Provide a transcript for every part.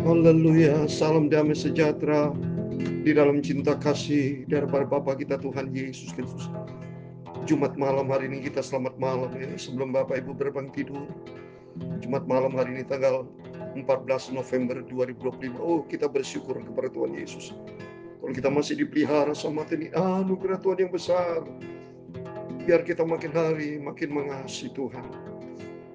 Haleluya, salam damai sejahtera di dalam cinta kasih daripada Bapa kita Tuhan Yesus Kristus. Jumat malam hari ini kita selamat malam ya, sebelum Bapak Ibu berbang tidur. Jumat malam hari ini tanggal 14 November 2025. Oh, kita bersyukur kepada Tuhan Yesus. Kalau kita masih dipelihara sama Tuhan, anugerah Tuhan yang besar. Biar kita makin hari makin mengasihi Tuhan.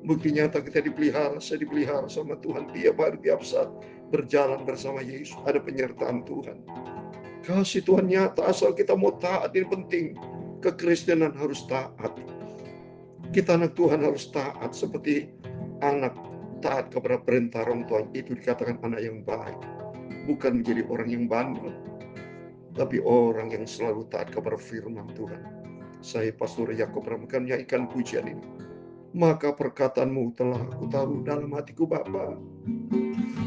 Bukti nyata kita dipelihara, saya dipelihara sama Tuhan tiap hari, tiap saat. Berjalan bersama Yesus, ada penyertaan Tuhan. Kasih Tuhan nyata, asal kita mau taat, ini penting. Kekristenan harus taat. Kita anak Tuhan harus taat, seperti anak taat kepada perintah orang tua. Itu dikatakan anak yang baik. Bukan menjadi orang yang bandel, tapi orang yang selalu taat kepada firman Tuhan. Saya Pastor Yakob Ramkan menyanyikan pujian ini. Maka perkataanmu telah aku taruh dalam hatiku Bapa.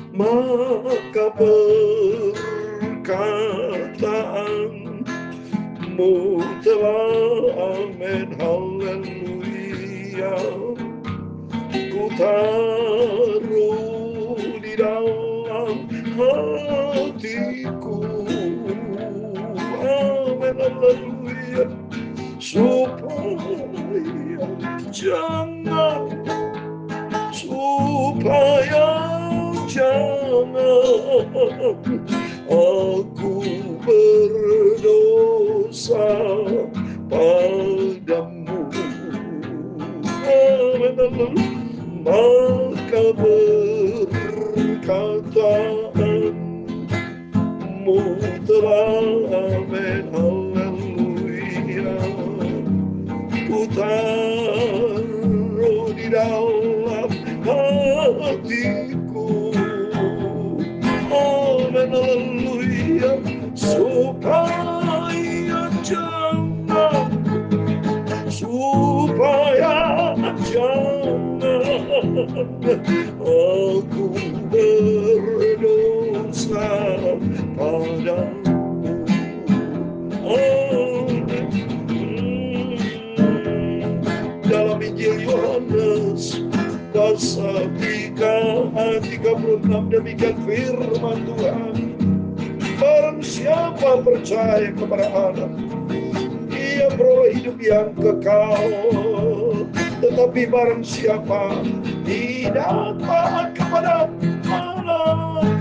Maka perkataanmu telah, amin, haleluya, ku taruh di dalam hatiku, amin, haleluya, supaya jangan aku berdosa padamu. Maka perkataanmu telah, amin, haleluya, ku taruh di dalam hatiku, amin, haleluya, supaya jangan aku berdosa padamu. Dalam Injil Yohanes pasal 3 ayat 36 demikian firman Tuhan. Barang siapa percaya kepada Anak, ia beroleh hidup yang kekal. Tetapi barang siapa tidak taat kepada Anak,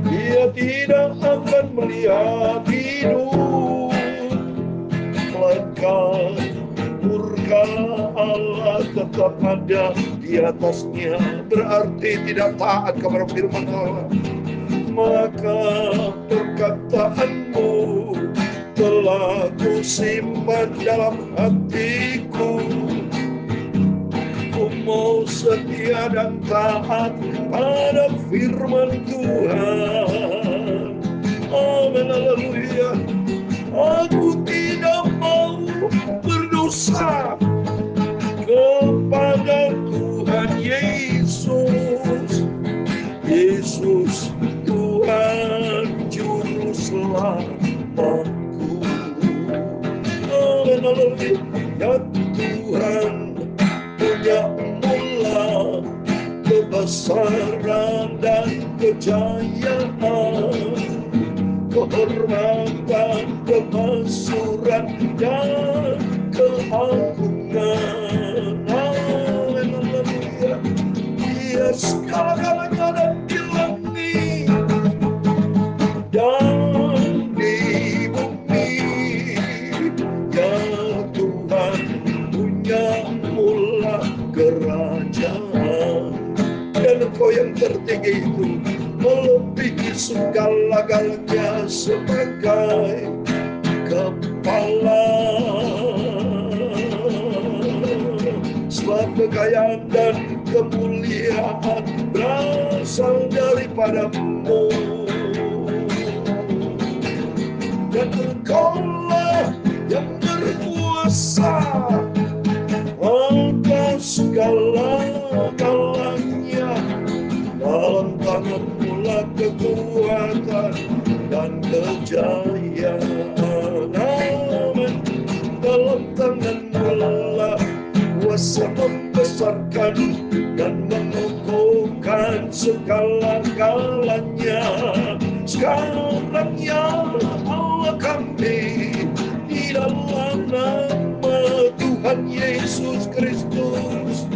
ia tidak akan melihat hidup, melainkan murka Allah tetap ada di atasnya. Berarti tidak taat kepada firman Allah. Maka perkataanmu telah kusimpan dalam hatiku. Ku mau setia dan taat pada firman Tuhan. Amin, haleluya. Aku tidak mau berdosa kepada Tuhan Yesus. Yesus Tuhan Juru Selamatku. Amin, haleluya. Ya Tuhan punya mula kebesaran dan kejayaan, kehormatan, kemasyhuran dan keagungan. Amin, haleluya. Dia segala-galanya dan di langit dan di bumi. Ya Tuhan punya mula kerajaan, dan Engkau yang tertinggi itu melebihi segala-galanya sebagai kepala. Sebab kekayaan dan kemuliaan berasal daripadamu, dan Engkaulah yang berkuasa atas segala-galanya. Dalam tanganmu lah kekuatan dan kejayaan. Amin. Dalam tanganmu lah kuasa membesarkan dan mengukuhkan segala-galanya. Sekarang ya Allah kami, di dalam nama Tuhan Yesus Kristus,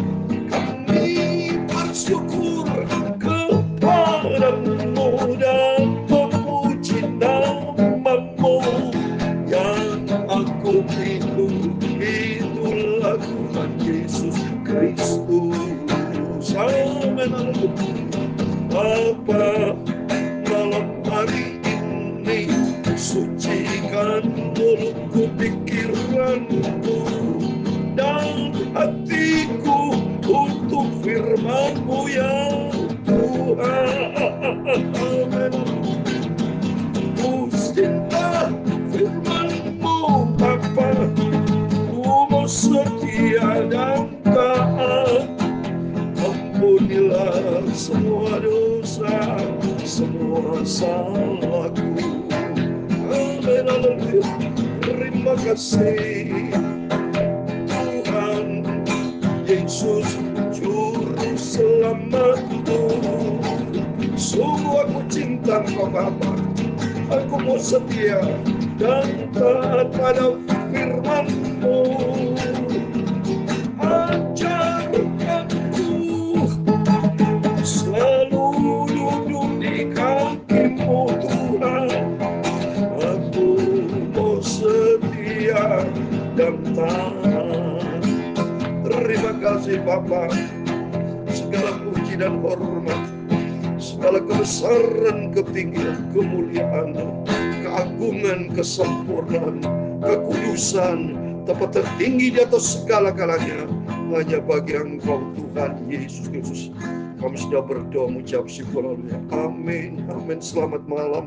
kami bersyukur kepadamu dan memuji namamu. Yang aku rindu itulah Tuhan Yesus Kristus. Amin. Bapa, malam hari ini sucikan mulutku, pikiranku dan hatiku untuk firman-Mu ya Tuhan. Ku cinta firman-Mu Bapa, ku mau setia dan taat. Ampunilah semua dosa, semua salahku. Amin, haleluya. Terima kasih Tuhan Yesus Juru Selamatku. Sungguh aku cinta Engkau Bapa, aku mau setia dan taat pada firman-Mu. Ajarkanku selalu duduk di kaki-Mu Tuhan. Aku mau setia dan taat. Terima kasih Bapa. Segala puji dan hormat, segala kebesaran, ketinggian, kemuliaan, keagungan, kesempurnaan, kekudusan, tempat tertinggi di atas segala-galanya hanya bagi Engkau Tuhan Yesus Kristus. Kami sudah berdoa mengucap syukur. Amin. Amin. Selamat malam.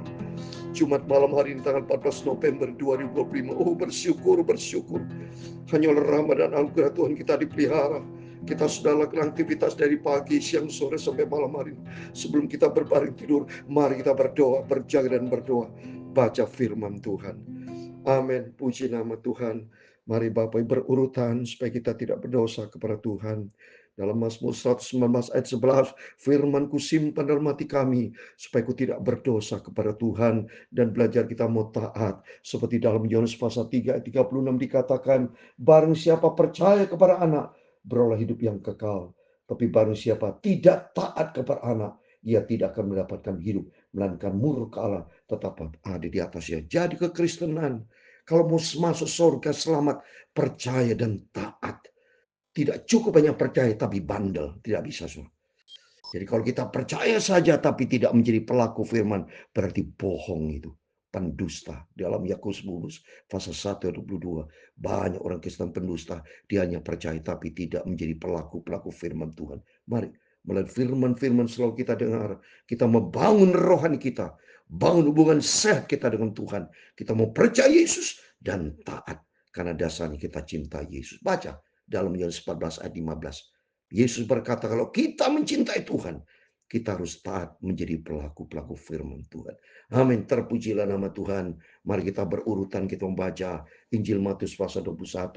Jumat malam hari ini tanggal 14 November 2025. Oh, bersyukur. Hanya oleh rahmat dan anugerah Tuhan kita dipelihara. Kita sudah lakukan aktivitas dari pagi, siang, sore sampai malam hari. Sebelum kita berbaring tidur, mari kita berdoa, berjaga dan berdoa. Baca firman Tuhan. Amin. Puji nama Tuhan. Mari Bapak berurutan supaya kita tidak berdosa kepada Tuhan. Dalam Mazmur 119 ayat 11, firman-Ku simpan dalam hati kami, supaya ku tidak berdosa kepada Tuhan, dan belajar kita mau taat. Seperti dalam Yohanes pasal 3 ayat 36 dikatakan, barang siapa percaya kepada anak, beroleh hidup yang kekal. Tapi barang siapa tidak taat kepada anak, ia tidak akan mendapatkan hidup, melainkan murka Allah tetap ada di atasnya. Jadi kekristenan, kalau mau masuk surga selamat, percaya dan taat. Tidak cukup hanya percaya tapi bandel, tidak bisa. Jadi kalau kita percaya saja tapi tidak menjadi pelaku firman, berarti bohong itu. Pendusta. Dalam Yakobus pasal 1 ayat 22. Banyak orang Kristen pendusta. Dia hanya percaya tapi tidak menjadi pelaku firman Tuhan. Mari, melalui firman-firman selalu kita dengar. Kita membangun rohani kita. Bangun hubungan sehat kita dengan Tuhan. Kita mau percaya Yesus dan taat. Karena dasarnya kita cinta Yesus. Baca dalam Yohanes 14 ayat 15. Yesus berkata, kalau kita mencintai Tuhan, kita harus taat menjadi pelaku firman Tuhan. Amin. Terpujilah nama Tuhan. Mari kita berurutan, kita membaca Injil Matius pasal 21.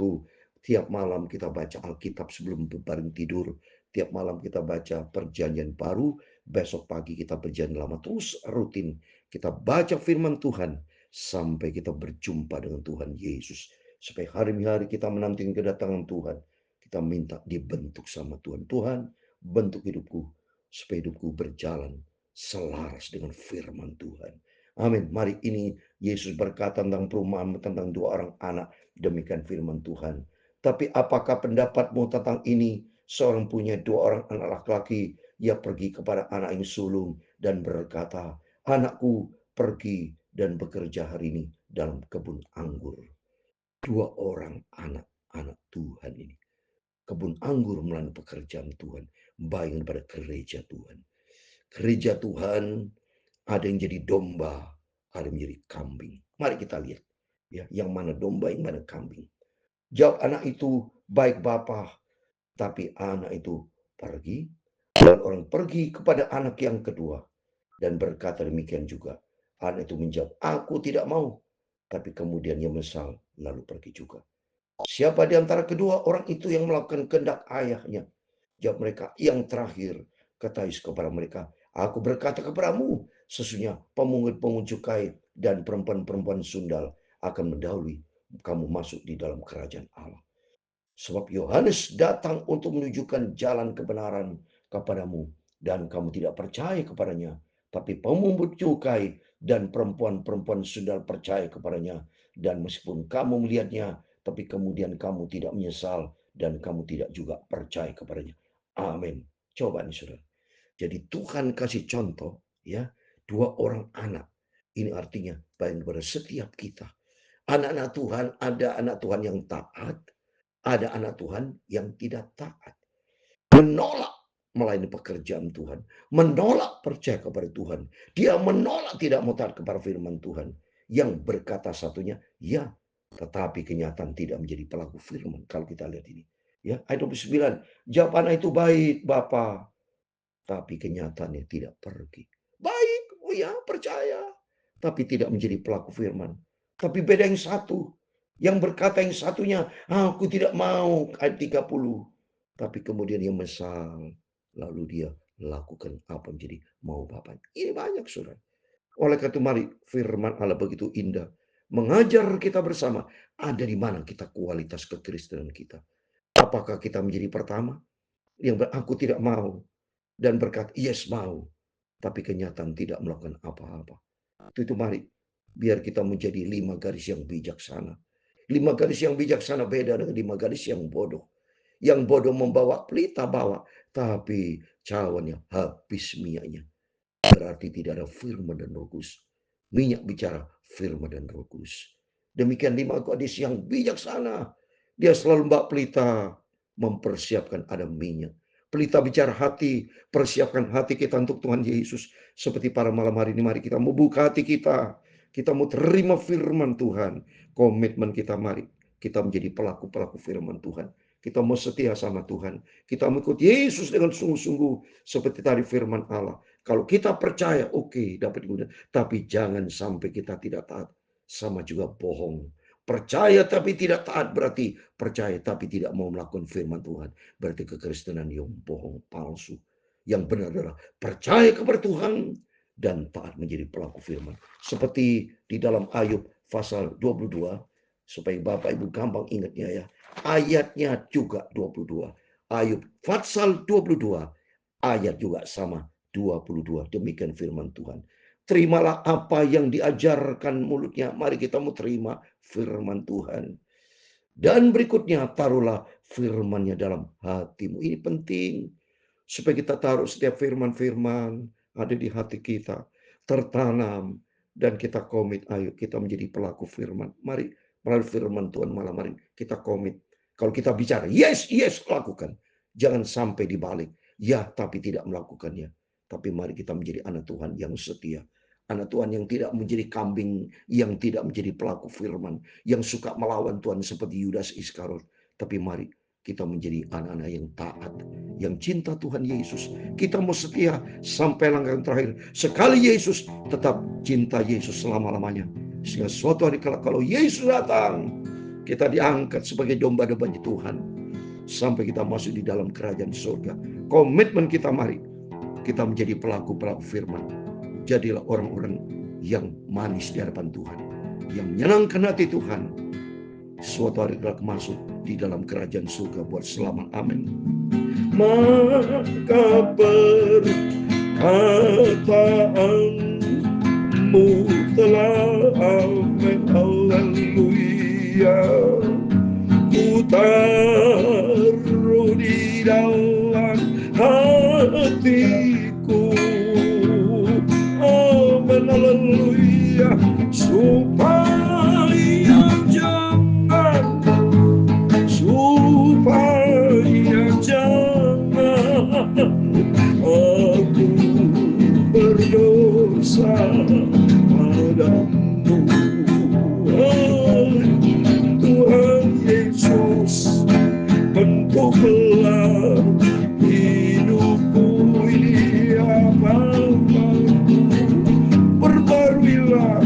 Tiap malam kita baca Alkitab sebelum berbaring tidur. Tiap malam kita baca perjanjian baru. Besok pagi kita perjanjian lama. Terus rutin kita baca firman Tuhan sampai kita berjumpa dengan Tuhan Yesus. Supaya hari-hari kita menanti kedatangan Tuhan. Kita minta dibentuk sama Tuhan. Tuhan, bentuk hidupku supaya hidupku berjalan selaras dengan firman Tuhan. Amin. Mari ini Yesus berkata tentang perumpamaan tentang dua orang anak. Demikian firman Tuhan. Tapi apakah pendapatmu tentang ini? Seorang punya dua orang anak laki-laki. Ia pergi kepada anak yang sulung dan berkata, anakku pergi dan bekerja hari ini dalam kebun anggur. Dua orang anak Tuhan ini. Kebun anggur melalui pekerjaan Tuhan. Bayangkan pada gereja Tuhan. Gereja Tuhan ada yang jadi domba, ada yang jadi kambing. Mari kita lihat. Ya, yang mana domba, yang mana kambing. Jawab anak itu, baik Bapa. Tapi anak itu pergi. Dan orang pergi kepada anak yang kedua. Dan berkata demikian juga. Anak itu menjawab, aku tidak mau. Tapi kemudian ia menyesal, lalu pergi juga. Siapa di antara kedua orang itu yang melakukan kehendak ayahnya? Jawab mereka, yang terakhir. Kata Yesus kepada mereka, aku berkata kepadamu, sesungguhnya pemungut-pemungut cukai dan perempuan-perempuan sundal akan mendahului kamu masuk di dalam kerajaan Allah. Sebab Yohanes datang untuk menunjukkan jalan kebenaran kepadamu, dan kamu tidak percaya kepadanya. Tapi pemungut cukai dan perempuan-perempuan sundal percaya kepadanya. Dan meskipun kamu melihatnya, tapi kemudian kamu tidak menyesal, dan kamu tidak juga percaya kepadanya. Amin. Coba nih saudara. Jadi Tuhan kasih contoh, ya, 2 orang anak. Ini artinya baik kepada setiap kita. Anak-anak Tuhan, ada anak Tuhan yang taat, ada anak Tuhan yang tidak taat. Menolak melayani pekerjaan Tuhan. Menolak percaya kepada Tuhan. Dia menolak tidak mau taat kepada firman Tuhan. Yang berkata satunya, ya, tetapi kenyataan tidak menjadi pelaku firman. Kalau kita lihat ini. Ya, ayat 29. Jawaban itu baik, Bapa. Tapi kenyataannya tidak pergi. Baik, oh ya, percaya. Tapi tidak menjadi pelaku firman. Tapi beda yang satu. Yang berkata yang satunya, aku tidak mau, ayat 30. Tapi kemudian dia mesal. Lalu dia lakukan apa menjadi mau Bapa. Ini banyak, saudara. Oleh karena itu mari firman Allah begitu indah. Mengajar kita bersama. Ada di mana kita kualitas kekristenan kita. Apakah kita menjadi pertama? Yang aku tidak mau. Dan berkata, yes mau. Tapi kenyataan tidak melakukan apa-apa. Itu mari. Biar kita menjadi 5 garis yang bijaksana. 5 garis yang bijaksana beda dengan 5 garis yang bodoh. Yang bodoh membawa pelita bawa. Tapi cawannya habis minyaknya. Berarti tidak ada firman dan roh kudus. Minyak bicara firman dan roh kudus. Demikian 5 gadis yang bijaksana. Dia selalu bawa pelita. Mempersiapkan ada minyak. Pelita bicara hati, persiapkan hati kita untuk Tuhan Yesus. Seperti pada malam hari ini, mari kita membuka hati kita. Kita mau terima firman Tuhan. Komitmen kita mari. Kita menjadi pelaku-pelaku firman Tuhan. Kita mau setia sama Tuhan. Kita mengikut Yesus dengan sungguh-sungguh. Seperti tadi firman Allah. Kalau kita percaya, oke, dapat digunakan. Tapi jangan sampai kita tidak taat. Sama juga bohong. Percaya tapi tidak taat berarti percaya tapi tidak mau melakukan firman Tuhan. Berarti kekristenan yang bohong, palsu. Yang benar adalah percaya kepada Tuhan dan taat menjadi pelaku firman. Seperti di dalam Ayub pasal 22. Supaya Bapak Ibu gampang ingatnya ya. Ayatnya juga 22. Ayub pasal 22. Ayat juga sama 22. Demikian firman Tuhan. Terimalah apa yang diajarkan mulutnya. Mari kita mau terima firman Tuhan. Dan berikutnya taruhlah firman-Nya dalam hatimu. Ini penting. Supaya kita taruh setiap firman-firman ada di hati kita. Tertanam. Dan kita komit. Ayo kita menjadi pelaku firman. Mari melalui firman Tuhan malam hari kita komit. Kalau kita bicara, yes, yes, lakukan. Jangan sampai dibalik. Ya, tapi tidak melakukannya. Tapi mari kita menjadi anak Tuhan yang setia. Anak Tuhan yang tidak menjadi kambing, yang tidak menjadi pelaku firman, yang suka melawan Tuhan seperti Yudas Iskariot. Tapi mari kita menjadi anak-anak yang taat, yang cinta Tuhan Yesus. Kita mau setia sampai langkah terakhir. Sekali Yesus, tetap cinta Yesus selama-lamanya. Sehingga suatu hari kalau Yesus datang, kita diangkat sebagai domba-dombanya Tuhan. Sampai kita masuk di dalam kerajaan surga. Komitmen kita mari. Kita menjadi pelaku-pelaku firman. Jadilah orang-orang yang manis di hadapan Tuhan. Yang menyenangkan hati Tuhan. Suatu hari kita masuk di dalam kerajaan surga buat selamat. Amin. Maka perkataanmu telah amin. Haleluya. Ku taruh di dalam hatiku. Amin. Haleluya. Supaya jangan aku berdosa padamu. Tuhan Yesus, bentuklah hidupku ini apa-apa. Perbaruilah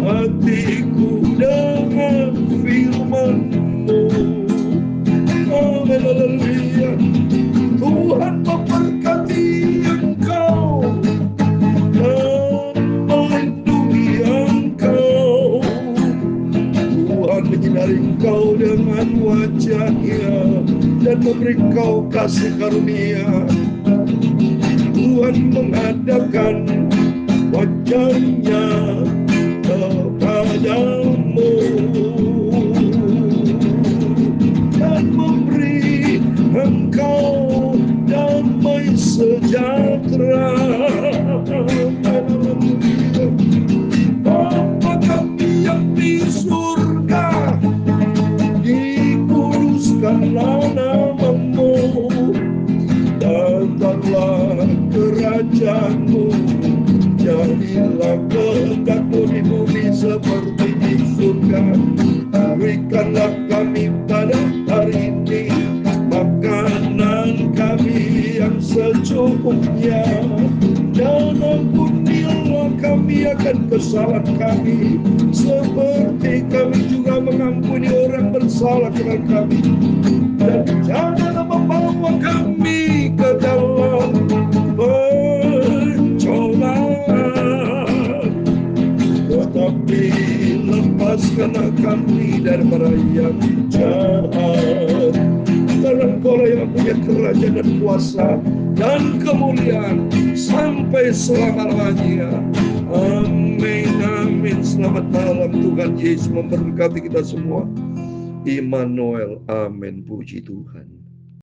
hatiku dengan firman-Mu. Haleluya. Tuhan memberkati. memberi Kau kasih karunia. Tuhan menghadapkan wajahnya kepadamu dan memberi Engkau damai sejahtera. Bapa kami yang di surga, dikuduskanlah nama-Mu, datanglah kerajaan-Mu, jadilah kehendak-Mu di bumi seperti di surga. Berikanlah kami pada hari ini makanan kami yang secukupnya, dan ampunilah kami akan kesalahan kami, seperti kami juga mengampuni orang bersalah kepada kami. Dan janganlah membawa kami ke dalam pencobaan, tetapi lepaskanlah kami daripada yang jahat. Karena Engkau yang punya kerajaan dan kuasa dan kemuliaan sampai selama-lamanya. Amin, amin. Selamat malam, Tuhan Yesus memberkati kita semua. Immanuel, amin. Puji Tuhan.